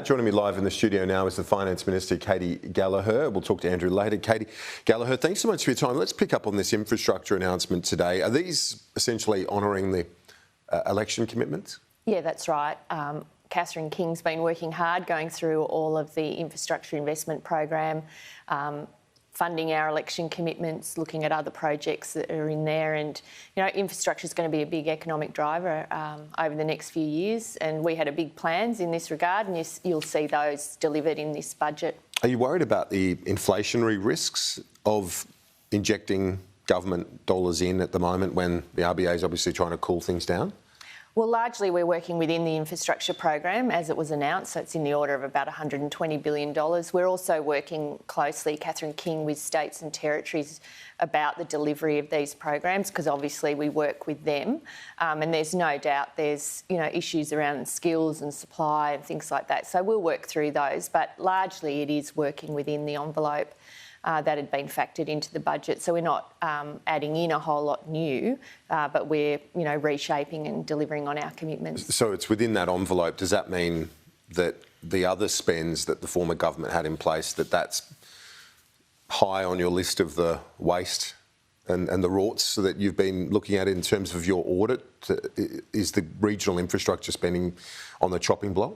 Joining me live in the studio now is the Finance Minister, Katy Gallagher. We'll talk to Andrew later. Katy Gallagher, thanks so much for your time. Let's pick up on this infrastructure announcement today. Are these essentially honouring the election commitments? Yeah, that's right. Catherine King's been working hard going through all of the infrastructure investment program, funding our election commitments, looking at other projects that are in there. And, you know, infrastructure is going to be a big economic driver over the next few years. And we had big plans in this regard, and you'll see those delivered in this budget. Are you worried about the inflationary risks of injecting government dollars in at the moment when the RBA is obviously trying to cool things down? Well, largely we're working within the infrastructure program as it was announced, so it's in the order of about $120 billion. We're also working closely, Catherine King, with states and territories about the delivery of these programs, because obviously we work with them, and there's no doubt there's issues around skills and supply and things like that. So we'll work through those, but largely it is working within the envelope that had been factored into the budget. So we're not adding in a whole lot new, but we're reshaping and delivering on our commitments. So it's within that envelope. Does that mean that the other spends that the former government had in place, that's high on your list of the waste and the rorts that you've been looking at in terms of your audit? Is the regional infrastructure spending on the chopping block?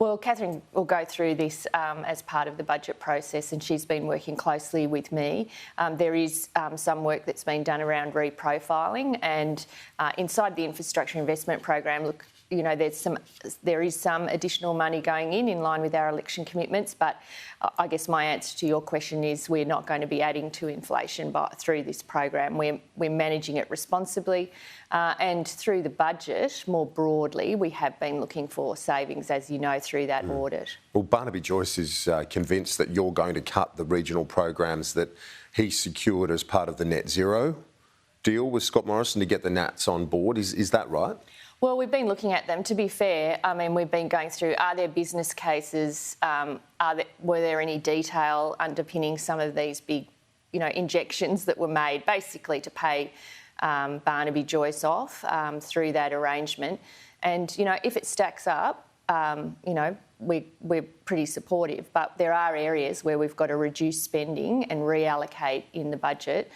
Well, Catherine will go through this as part of the budget process, and she's been working closely with me. There is some work that's been done around reprofiling, and inside the infrastructure investment program, look, there is some additional money going in line with our election commitments, but I guess my answer to your question is we're not going to be adding to inflation through this program. We're managing it responsibly, and through the budget, more broadly, we have been looking for savings, as you know, through that audit. Well, Barnaby Joyce is convinced that you're going to cut the regional programs that he secured as part of the net zero deal with Scott Morrison to get the Nats on board. Is that right? Well, we've been looking at them. To be fair, I mean, we've been going through, are there business cases? Were there any detail underpinning some of these big, injections that were made basically to pay Barnaby Joyce off through that arrangement? And, if it stacks up, we're pretty supportive, but there are areas where we've got to reduce spending and reallocate in the budget.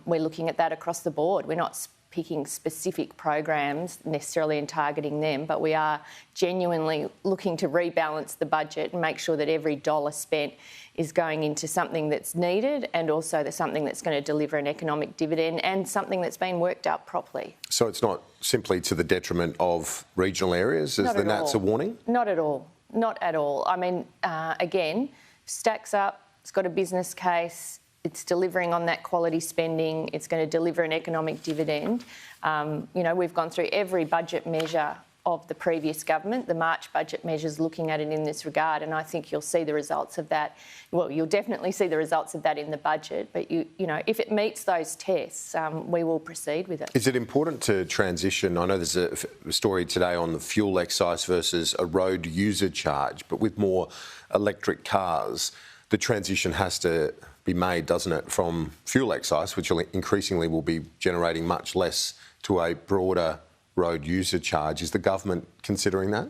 We're looking at that across the board. We're not picking specific programs necessarily and targeting them, but we are genuinely looking to rebalance the budget and make sure that every dollar spent is going into something that's needed, and also something that's going to deliver an economic dividend and something that's been worked out properly. So it's not simply to the detriment of regional areas, as the Nats are warning? Not at all. Not at all. I mean, again, stacks up, it's got a business case, it's delivering on that quality spending, it's going to deliver an economic dividend. We've gone through every budget measure of the previous government, the March budget measures, looking at it in this regard, and I think you'll see the results of that. Well, you'll definitely see the results of that in the budget, but if it meets those tests, we will proceed with it. Is it important to transition? I know there's a story today on the fuel excise versus a road user charge, but with more electric cars, the transition has to be made, doesn't it, from fuel excise, which increasingly will be generating much less, to a broader road user charge. Is the government considering that?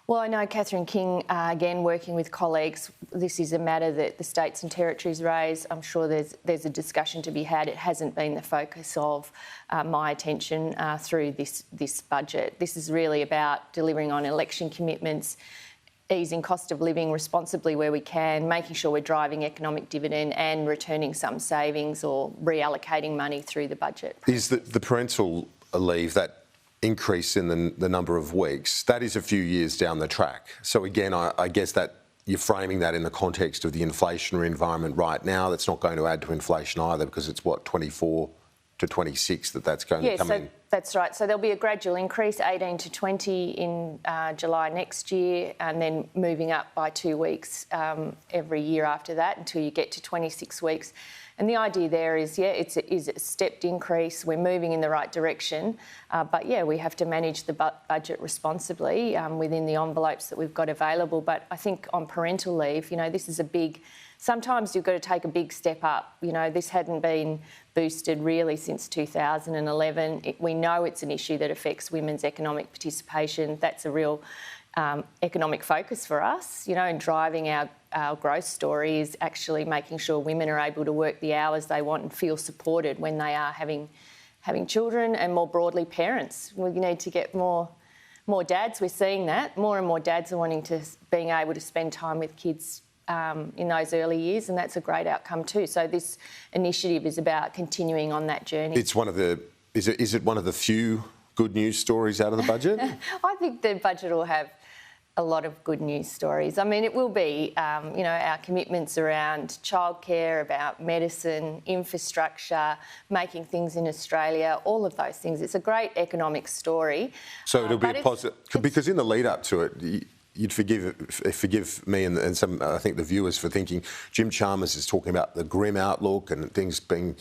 Well, I know Catherine King, again, working with colleagues, this is a matter that the states and territories raise. I'm sure there's a discussion to be had. It hasn't been the focus of my attention through this budget. This is really about delivering on election commitments, easing cost of living responsibly where we can, making sure we're driving economic dividend and returning some savings or reallocating money through the budget. Is the parental leave, that increase in the number of weeks, that is a few years down the track? So again, I guess that you're framing that in the context of the inflationary environment right now. That's not going to add to inflation either, because it's 24 to 26 that's going to come in. That's right. So there'll be a gradual increase, 18 to 20 in July next year, and then moving up by 2 weeks every year after that until you get to 26 weeks. And the idea there is, it's a stepped increase. We're moving in the right direction. But, we have to manage the budget responsibly within the envelopes that we've got available. But I think on parental leave, this is a big... Sometimes you've got to take a big step up. This hadn't been boosted really since 2011. We know it's an issue that affects women's economic participation. That's a real economic focus for us, and driving our growth story is actually making sure women are able to work the hours they want and feel supported when they are having children, and more broadly parents. We need to get more dads. We're seeing that. More and more dads are being able to spend time with kids in those early years, and that's a great outcome too. So this initiative is about continuing on that journey. It's is it one of the few good news stories out of the budget? I think the budget will have a lot of good news stories. I mean, it will be, our commitments around childcare, about medicine, infrastructure, making things in Australia, all of those things. It's a great economic story. So it'll be a positive, because in the lead up to it, you'd forgive me and some, I think, the viewers for thinking Jim Chalmers is talking about the grim outlook and things being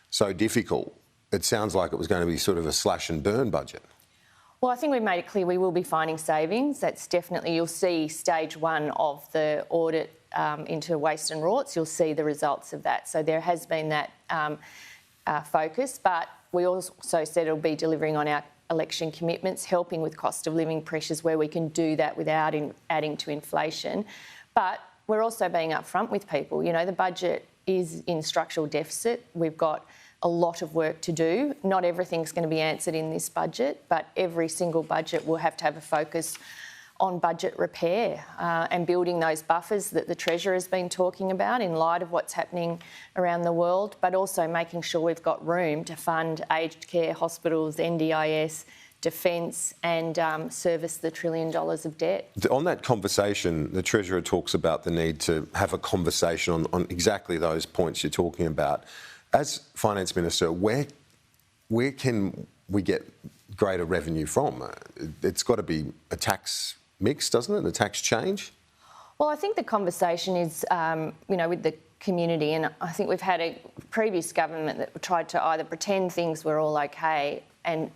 so difficult. It sounds like it was going to be sort of a slash and burn budget. Well, I think we've made it clear we will be finding savings. That's definitely, you'll see stage one of the audit into waste and rorts. You'll see the results of that. So there has been that focus, but we also said it'll be delivering on our election commitments, helping with cost of living pressures where we can do that without adding to inflation. But we're also being upfront with people. The budget is in structural deficit. We've got a lot of work to do. Not everything's going to be answered in this budget, but every single budget will have to have a focus on budget repair and building those buffers that the Treasurer has been talking about in light of what's happening around the world, but also making sure we've got room to fund aged care, hospitals, NDIS, defence and service the $1 trillion of debt. On that conversation, the Treasurer talks about the need to have a conversation on exactly those points you're talking about. As Finance Minister, where can we get greater revenue from? It's got to be a tax mix, doesn't it? A tax change? Well, I think the conversation is, with the community, and I think we've had a previous government that tried to either pretend things were all okay and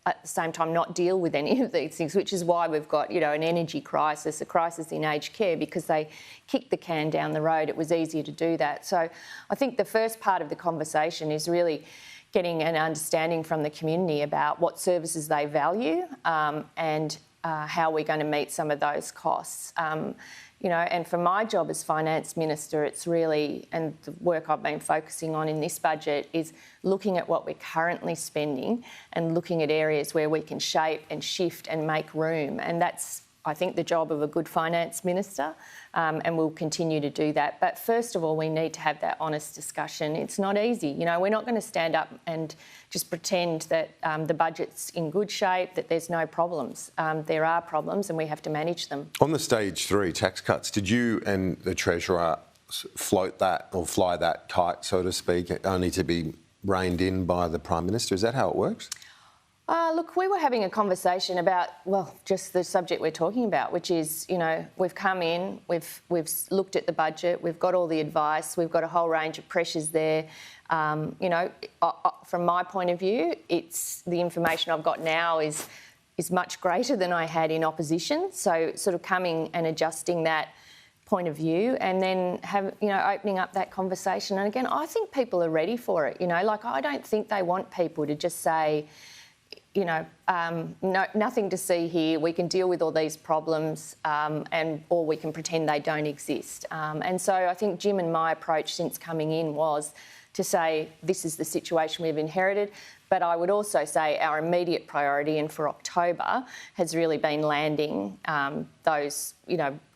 at the same time not deal with any of these things, which is why we've got, an energy crisis, a crisis in aged care, because they kicked the can down the road. It was easier to do that. So I think the first part of the conversation is really getting an understanding from the community about what services they value and how we're going to meet some of those costs. And for my job as Finance Minister, it's really, and the work I've been focusing on in this budget is looking at what we're currently spending and looking at areas where we can shape and shift and make room. And that's, I think, the job of a good Finance Minister, and we'll continue to do that. But first of all, we need to have that honest discussion. It's not easy. We're not going to stand up and just pretend that the budget's in good shape, that there's no problems. There are problems and we have to manage them. On the stage 3 tax cuts, did you and the Treasurer float that or fly that kite, so to speak, only to be reined in by the Prime Minister? Is that how it works? Look, we were having a conversation about, just the subject we're talking about, which is, we've come in, we've looked at the budget, we've got all the advice, we've got a whole range of pressures there. From my point of view, it's the information I've got now is much greater than I had in opposition. So sort of coming and adjusting that point of view and then opening up that conversation. And again, I think people are ready for it. I don't think they want people to just say, nothing to see here. We can deal with all these problems, or we can pretend they don't exist. And so I think Jim and my approach since coming in was to say this is the situation we've inherited. But I would also say our immediate priority, and for October, has really been landing those,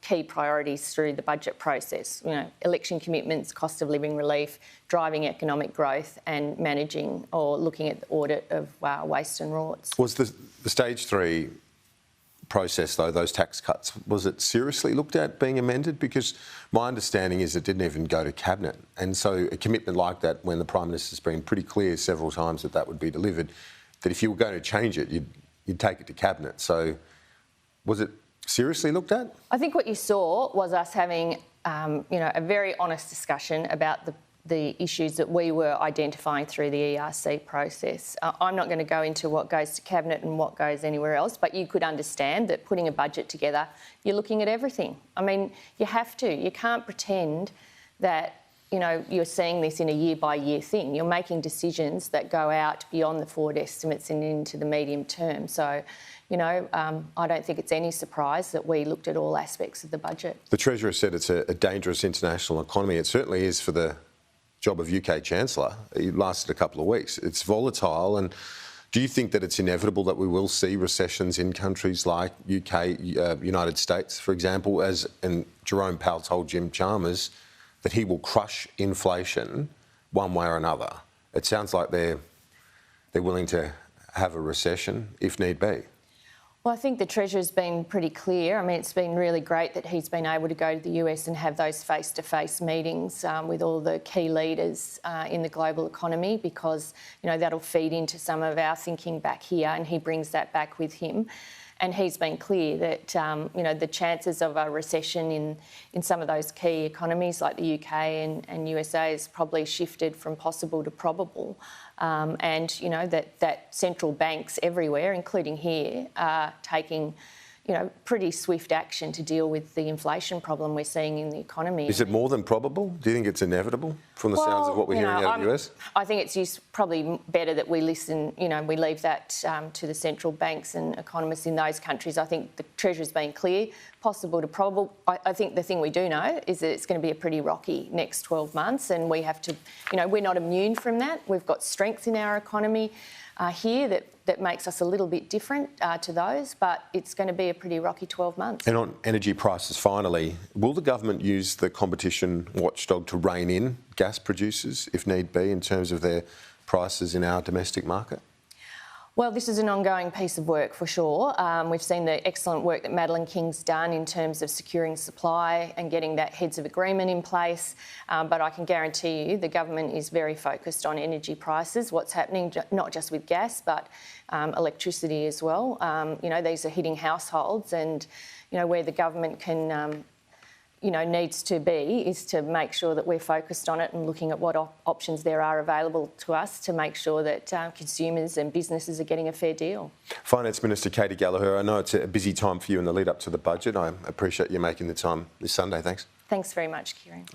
key priorities through the budget process. Election commitments, cost of living relief, driving economic growth, and managing or looking at the audit of waste and rorts. Was the stage 3 process, though, those tax cuts, was it seriously looked at being amended? Because my understanding is it didn't even go to Cabinet. And so a commitment like that, when the Prime Minister's been pretty clear several times that would be delivered, that if you were going to change it, you'd take it to Cabinet. So was it seriously looked at? I think what you saw was us having, a very honest discussion about the issues that we were identifying through the ERC process. I'm not going to go into what goes to Cabinet and what goes anywhere else, but you could understand that putting a budget together, you're looking at everything. I mean, you have to. You can't pretend that you're seeing this in a year-by-year thing. You're making decisions that go out beyond the forward estimates and into the medium term. So, I don't think it's any surprise that we looked at all aspects of the budget. The Treasurer said it's a dangerous international economy. It certainly is for the job of UK Chancellor. It lasted a couple of weeks. It's volatile. And do you think that it's inevitable that we will see recessions in countries like UK, United States, for example, and Jerome Powell told Jim Chalmers that he will crush inflation one way or another? It sounds like they're willing to have a recession if need be. Well, I think the Treasurer's been pretty clear. I mean, it's been really great that he's been able to go to the US and have those face-to-face meetings with all the key leaders in the global economy, because, that'll feed into some of our thinking back here, and he brings that back with him. And he's been clear that, the chances of a recession in some of those key economies like the UK and USA has probably shifted from possible to probable. That central banks everywhere, including here, are taking, pretty swift action to deal with the inflation problem we're seeing in the economy. Is it more than probable? Do you think it's inevitable from the sounds of what we're hearing out of the US? I think it's probably better that we listen, we leave that to the central banks and economists in those countries. I think the Treasurer's been clear, possible to probable. I think the thing we do know is that it's going to be a pretty rocky next 12 months, and we have to, we're not immune from that. We've got strengths in our economy here that makes us a little bit different to those, but it's going to be a pretty rocky 12 months. And on energy prices, finally, will the government use the competition watchdog to rein in gas producers, if need be, in terms of their prices in our domestic market? Well, this is an ongoing piece of work for sure. We've seen the excellent work that Madeleine King's done in terms of securing supply and getting that heads of agreement in place. But I can guarantee you the government is very focused on energy prices, what's happening not just with gas but electricity as well. These are hitting households, and where the government can needs to be is to make sure that we're focused on it and looking at what options there are available to us to make sure that consumers and businesses are getting a fair deal. Finance Minister Katy Gallagher, I know it's a busy time for you in the lead up to the budget. I appreciate you making the time this Sunday. Thanks. Thanks very much, Kieran.